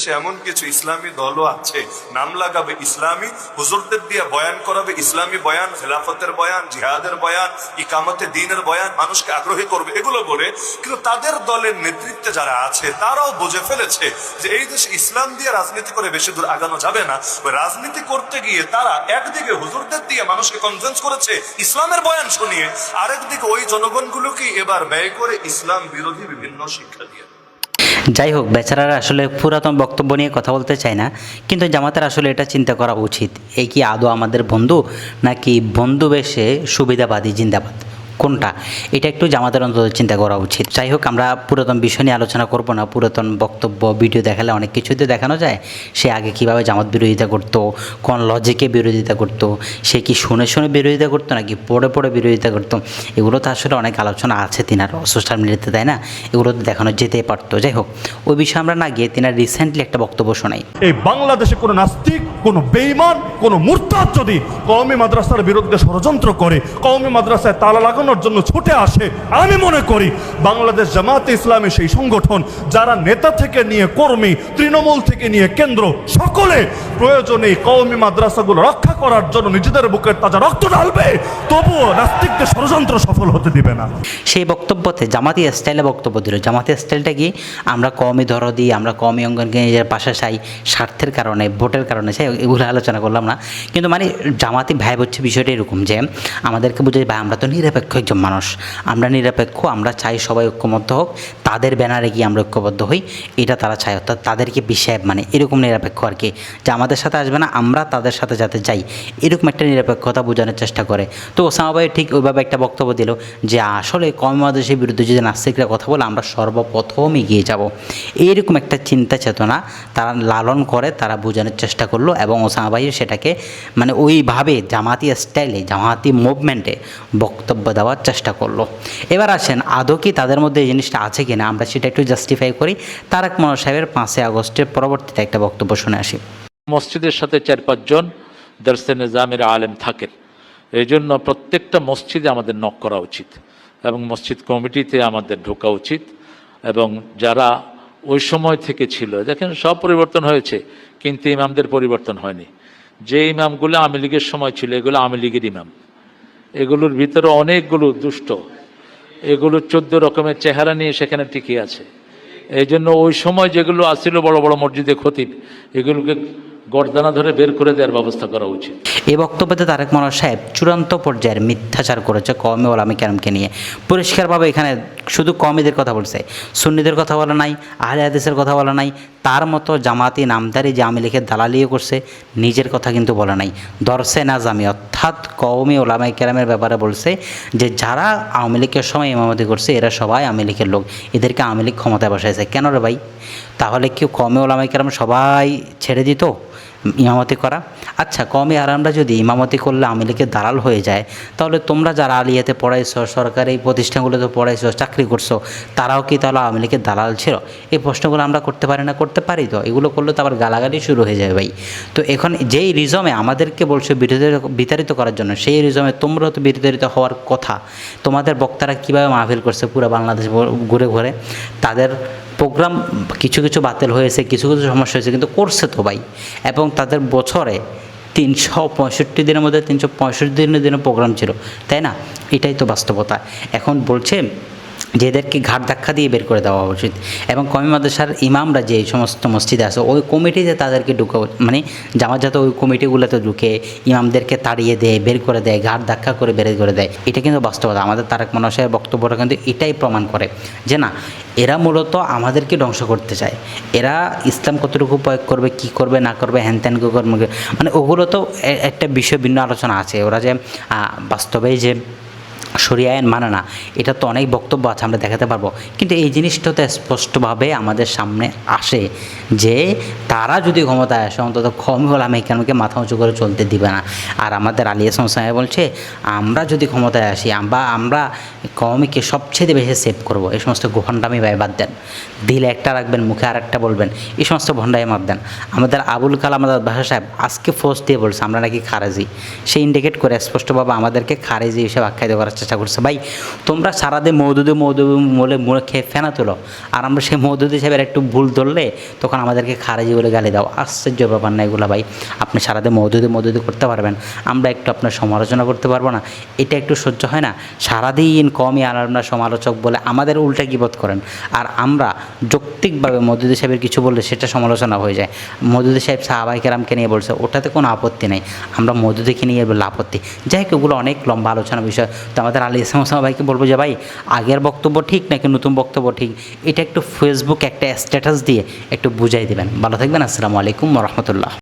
এমন কিছু ইসলামী দলও আছে, নাম লাগাবে ইসলামী, হুজুরদের দিয়ে বয়ান করাবে ইসলামী বয়ান, খেলাফতের বয়ান, জিহাদের বয়ান, ইকামতে দ্বীনের বয়ান, মানুষকে আগ্রহী করবে এগুলো বলে। কিন্তু তাদের দলের নেতৃত্বে যারা আছে তারাও বুঝে ফেলেছে যে এই দেশে ইসলাম দিয়ে রাজনীতি করে বেশি দূর আগানো যাবে না। ওই রাজনীতি করতে গিয়ে তারা একদিকে হুজুরদের দিয়ে মানুষকে কনভিন্স করেছে ইসলামের বয়ান শুনিয়ে, আরেকদিকে ওই জনগণগুলোকে এবার ব্যয় করে ইসলাম বিরোধী বিভিন্ন শিক্ষা দিয়ে। যাই হোক, বেচারারা আসলে পুরাতন বক্তব্য নিয়ে কথা বলতে চায় না, কিন্তু জামাতের আসলে এটা চিন্তা করা উচিত, এই কি আদৌ আমাদের বন্ধু নাকি বন্ধু বেশে সুবিধাবাদী জিন্দাবাদ, কোনটা, এটা একটু জামাতের অন্তত চিন্তা করা উচিত। যাই হোক, আমরা পুরাতন বিষয় নিয়ে আলোচনা করব না। পুরাতন বক্তব্য ভিডিও দেখালে অনেক কিছুতে দেখানো যায় সে আগে কিভাবে জামাত বিরোধিতা করতো, কোন লজিকে বিরোধিতা করতো, সে কি শুনে শুনে বিরোধিতা করতো নাকি পড়ে পড়ে বিরোধিতা করতো, এগুলো তো আসলে অনেক আলোচনা আছে তিনার সোশ্যাল মিডিয়াতে, তাই না? এগুলো তো দেখানো যেতেই পারতো। যাই হোক, ওই বিষয়ে আমরা না গিয়ে তিনার রিসেন্টলি একটা বক্তব্য শোনাই। এই বাংলাদেশে কোনো নাস্তিক, কোনো বেঈমান, কোনো মুরতাদ যদি কওমি মাদ্রাসার বিরুদ্ধে ষড়যন্ত্র করে, কওমি মাদ্রাসায় তালা লাগানোর জন্য ছুটে আসে, আমি মনে করি বাংলাদেশ জামাতে ইসলামী সেই সংগঠন যারা নেতা থেকে নিয়ে কর্মী, তৃণমূল থেকে নিয়ে কেন্দ্র, সকলে প্রয়োজনে কওমি মাদ্রাসাগুলো রক্ষা করার জন্য নিজেদের বুকের তাজা রক্ত ঢালবে, তবুও নাস্তিকদের ষড়যন্ত্র সফল হতে দিবে না। সেই বক্তব্যতে জামাতি স্টাইলে বক্তব্য দিল। জামাতি স্টাইলটা কি, আমরা কমই দরদি, আমরা কমই অঙ্গনকে নিজের পাশে চাই, স্বার্থের কারণে, ভোটের কারণে চাই, এগুলো আলোচনা করলাম না। কিন্তু মানে জামাতি ভাই হচ্ছে বিষয়টা এরকম যে আমাদেরকে বুঝে, ভাই আমরা তো নিরপেক্ষ একজন মানুষ, আমরা নিরপেক্ষ, আমরা চাই সবাই ঐক্যবদ্ধ হোক, তাদের ব্যানারে গিয়ে আমরা ঐক্যবদ্ধ হই, এটা তারা চায়, অর্থাৎ তাদেরকে বিষয় মানে এরকম নিরপেক্ষ আর কি, যে আমাদের সাথে আসবে না, আমরা তাদের সাথে যাতে যাই, এরকম একটা নিরপেক্ষতা বোঝানোর চেষ্টা করে। তো ওসামা ভাই ঠিক ওইভাবে একটা বক্তব্য দিল যে আসলে কওমি মাদ্রাসার বিরুদ্ধে যদি নাস্তিকরা কথা বলে আমরা সর্বপ্রথম এগিয়ে যাব, এইরকম একটা চিন্তা চেতনা তারা লালন করে, তারা বোঝানোর চেষ্টা করলো, এবং ওসামা ভাই সেটাকে মানে ওইভাবে জামাতি স্টাইলে, জামাতি মুভমেন্টে বক্তব্য দেওয়ার চেষ্টা করলো। এবার আসেন, আদৌ কি তাদের মধ্যে এই জিনিসটা আছে কিনা আমরা সেটা একটু জাস্টিফাই করি। তারেক মনোয়ার সাহেবের 5 আগস্টের পরবর্তীতে একটা বক্তব্য শুনে আসি। মসজিদের সাথে 4-5 জন দর্শে নিজামের আলেম থাকেন, এই জন্য প্রত্যেকটা মসজিদে আমাদের নক করা উচিত এবং মসজিদ কমিটিতে আমাদের ঢোকা উচিত। এবং যারা ওই সময় থেকে ছিল, দেখেন সব পরিবর্তন হয়েছে কিন্তু ইমামদের পরিবর্তন হয়নি। যে ইমামগুলো আওয়ামী লীগের সময় ছিল এগুলো আওয়ামী লীগের ইমাম, এগুলোর ভিতরে অনেকগুলো দুষ্ট, এগুলো 14 রকমের চেহারা নিয়ে সেখানে টিকে আছে। এই জন্য ওই সময় যেগুলো আসছিল বড় বড় মসজিদে খতিব, এগুলোকে গর্দানা ধরে বের করে দেওয়ার ব্যবস্থা করা উচিত। এই বক্তব্যতে তারেক মনোয়ার সাহেব চূড়ান্ত পর্যায়ের মিথ্যাচার করেছে কওমি ওলামা কেরামকে নিয়ে। পরিষ্কারভাবে এখানে শুধু কওমিদের কথা বলছে, সুন্নিদের কথা বলা নাই, আহলে হাদিসের কথা বলা নাই, তার মতো জামাতি নামদারি যে আওয়ামী লীগের দালালিও করছে, নিজের কথা কিন্তু বলা নাই। দরসে নাজামি অর্থাৎ কওমি ওলামা কেরামের ব্যাপারে বলছে যে যারা আওয়ামী লীগের সময় ইমামতি করছে এরা সবাই আওয়ামী লীগের লোক, এদেরকে আওয়ামী লীগ ক্ষমতায় বসাইছে। কেন রে ভাই? তাহলে কি কওমি ওলামা কেরাম সবাই ছেড়ে দিত ইমামতি করা? আচ্ছা, কওমি আলেমরা যদি ইমামতি করলে আওয়ামী লীগের দালাল হয়ে যায়, তাহলে তোমরা যারা আলিয়াতে পড়াইছো, সরকারি প্রতিষ্ঠানগুলোতে পড়াইছো, চাকরি করছো, তারাও কি তাহলে আওয়ামী লীগের দালাল ছিল? এই প্রশ্নগুলো আমরা করতে পারি না? করতে পারি। তো এগুলো করলে তো আবার গালাগালি শুরু হয়ে যায় ভাই। তো এখন যেই রিজমে আমাদেরকে বলছো বিতাড়িত করার জন্য, সেই রিজমে তোমরাও তো বিতাড়িত হওয়ার কথা। তোমাদের বক্তারা কীভাবে মাহফিল করছে পুরো বাংলাদেশ ঘুরে ঘুরে, তাদের প্রোগ্রাম কিছু কিছু বাতিল হয়েছে, কিছু কিছু সমস্যা হয়েছে, কিন্তু করছে তো ভাই। এবং তাদের বছরে 365 দিনের মধ্যে 365 দিনের প্রোগ্রাম ছিল, তাই না? এটাই তো বাস্তবতা। এখন বলছে যে এদেরকে ঘাট ধাক্কা দিয়ে বের করে দেওয়া উচিত, এবং কওমি মাদ্রাসার ইমামরা যে সমস্ত মসজিদে আছে ওই কমিটিতে তাদেরকে ঢুকে, মানে জামাত যাতে ওই কমিটিগুলোতে ঢুকে ইমামদেরকে তাড়িয়ে দেয়, বের করে দেয়, ঘাট ধাক্কা করে বের করে দেয়। এটা কিন্তু বাস্তবতা। আমাদের তারেক মনোয়ার সাহেবের বক্তব্যটা কিন্তু এটাই প্রমাণ করে যে না, এরা মূলত আমাদেরকে ধ্বংস করতে চায়। এরা ইসলাম কতটুকু প্রয়োগ করবে, কি করবে না করবে, হ্যান ত্যান করবে, মানে ওগুলো তো একটা বিষয়, ভিন্ন আলোচনা আছে। ওরা যে বাস্তবে যে শরিয়া আইন মানে না, এটা তো অনেক বক্তব্য আছে, আমরা দেখাতে পারবো। কিন্তু এই জিনিসটা তো স্পষ্টভাবে আমাদের সামনে আসে যে তারা যদি ক্ষমতায় আসে অন্তত কওমি ওলামা কেরামকে মাথা উঁচু করে চলতে দিবে না। আর আমাদের আলী হাসান সাহেব বলছে আমরা যদি ক্ষমতায় আসি আমরা কওমিকে সবচেয়ে বেশি সেভ করবো। এই সমস্ত ভণ্ডামি বাদ দেন, দিলে একটা রাখবেন, মুখে আর একটা বলবেন, এই সমস্ত ভণ্ডামি বাদ দেন। আমাদের আবুল কালাম আজাদ বাশা সাহেব আজকে ফোর্স দিয়ে বলছে আমরা নাকি খারেজি। সে ইন্ডিকেট করে স্পষ্টভাবে আমাদেরকে খারেজি হিসেবে আখ্যায়িত করার চেষ্টা করছে। ভাই তোমরা সারাদিন মৌদুদি বলে মুখে ফেনা তোলো, আর আমরা সেই মৌদুদি সাহেবের একটু ভুল ধরলে তখন আমাদেরকে খারেজি বলে গালি দাও। আশ্চর্য ব্যাপার না এগুলো ভাই। আপনি সারাদিন মৌদুদি করতে পারবেন, আমরা একটু আপনার সমালোচনা করতে পারবো না? এটা একটু সহ্য হয় না? সারাদিন কমই আলাদা সমালোচক বলে আমাদের উল্টা গীবত করেন, আর আমরা যৌক্তিকভাবে মৌদুদি সাহেবের কিছু বললে সেটা সমালোচনা হয়ে যায়। মৌদুদি সাহেব সাহাবায়ে কেরামকে নিয়ে বলছে, ওটাতে কোনো আপত্তি নেই, আমরা মৌদুদিকে নিয়ে বললে আপত্তি। যাই হোক, ওগুলো অনেক লম্বা আলোচনা বিষয়। তো আমাদের আলী ইসলাম ওসামা ভাইকে বলবো যে ভাই, আগের বক্তব্য ঠিক নাকি নতুন বক্তব্য ঠিক, এটা একটু ফেসবুক একটা স্ট্যাটাস দিয়ে একটু বুঝাই দেবেন। ভালো থাকবেন। আসসালামু আলাইকুম ওয়া রাহমাতুল্লাহ।